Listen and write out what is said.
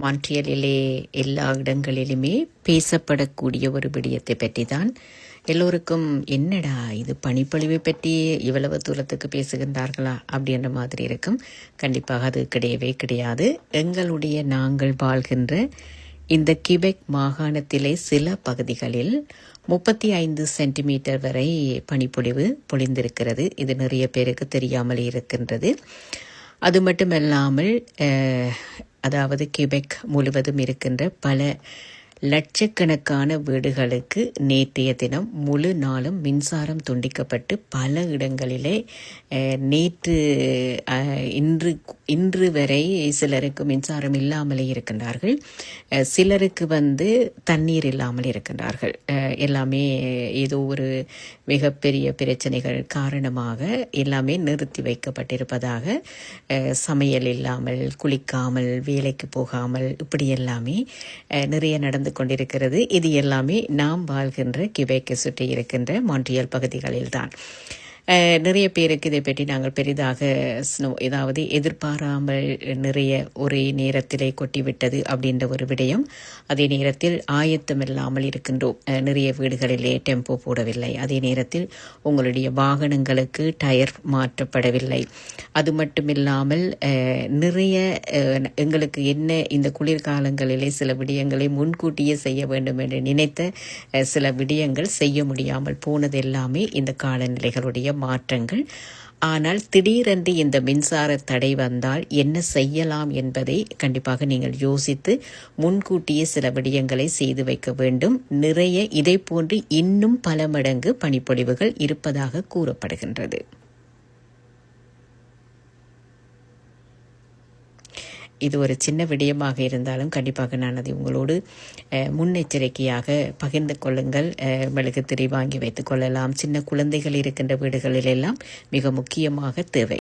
மான்ட்ரியலிலே எல்லா இடங்களிலுமே பேசப்படக்கூடிய ஒரு விடயத்தை பற்றி தான். எல்லோருக்கும் என்னடா இது பனிப்பொழிவை பற்றி இவ்வளவு தூரத்துக்கு பேசுகின்றார்களா அப்படின்ற மாதிரி இருக்கும். கண்டிப்பாக அது கிடையவே கிடையாது. நாங்கள் வாழ்கின்ற இந்த கிபெக் மாகாணத்திலே சில பகுதிகளில் 35 சென்டிமீட்டர் வரை பனிப்பொழிவு பொழிந்திருக்கிறது. இது நிறைய பேருக்கு தெரியாமல் இருக்கின்றது. அது மட்டுமல்லாமல் அதாவது கிபெக் முழுவதும் இருக்கின்ற பல லட்சக்கணக்கான வீடுகளுக்கு நேற்றைய தினம் முழு நாளும் மின்சாரம் துண்டிக்கப்பட்டு பல இடங்களிலே நேற்று இன்று வரை சிலருக்கு மின்சாரம் இல்லாமலே இருக்கின்றார்கள். சிலருக்கு தண்ணீர் இல்லாமல் இருக்கின்றார்கள். எல்லாமே ஏதோ ஒரு மிகப்பெரிய பிரச்சனைகள் காரணமாக எல்லாமே நிறுத்தி வைக்கப்பட்டிருப்பதாக, சமையல் இல்லாமல், குளிக்காமல், வேலைக்கு போகாமல், இப்படி எல்லாமே நிறைய நடந்து கொண்டிருக்கிறது. இது எல்லாமே நாம் வாழ்கின்ற கிபெக்கை சுற்றி இருக்கின்ற மான்ட்ரியல் பகுதிகளில்தான். நிறைய பேருக்கு இதை பற்றி நாங்கள் பெரிதாக ஏதாவது எதிர்பாராமல் நிறைய ஒரே நேரத்திலே கொட்டிவிட்டது அப்படின்ற ஒரு விடயம். அதே நேரத்தில் ஆயத்தமில்லாமல் இருக்கின்றோம். நிறைய வீடுகளிலே டெம்போ போடவில்லை. அதே நேரத்தில் உங்களுடைய வாகனங்களுக்கு டயர் மாற்றப்படவில்லை. அது மட்டுமில்லாமல் நிறைய எங்களுக்கு என்ன இந்த குளிர்காலங்களிலே சில விடயங்களை முன்கூட்டியே செய்ய வேண்டும் என்று நினைத்த சில விடயங்கள் செய்ய முடியாமல் போனது எல்லாமே இந்த காலநிலைகளுடைய மாற்றங்கள். ஆனால் திடீரென்று இந்த மின்சார தடை வந்தால் என்ன செய்யலாம் என்பதை கண்டிப்பாக நீங்கள் யோசித்து முன்கூட்டியே சில விடயங்களை செய்து வைக்க வேண்டும். நிறைய இதை போன்று இன்னும் பல மடங்கு பனிப்பொழிவுகள் இருப்பதாக கூறப்படுகின்றது. இது ஒரு சின்ன விடயமாக இருந்தாலும் கண்டிப்பாக நான் அதை உங்களோடு முன்னெச்சரிக்கையாக பகிர்ந்து கொள்ளுங்கள். மெழுகுத்திரை வாங்கி வைத்துக் கொள்ளலாம். சின்ன குழந்தைகள் இருக்கின்ற வீடுகளில் எல்லாம் மிக முக்கியமாக தேவை.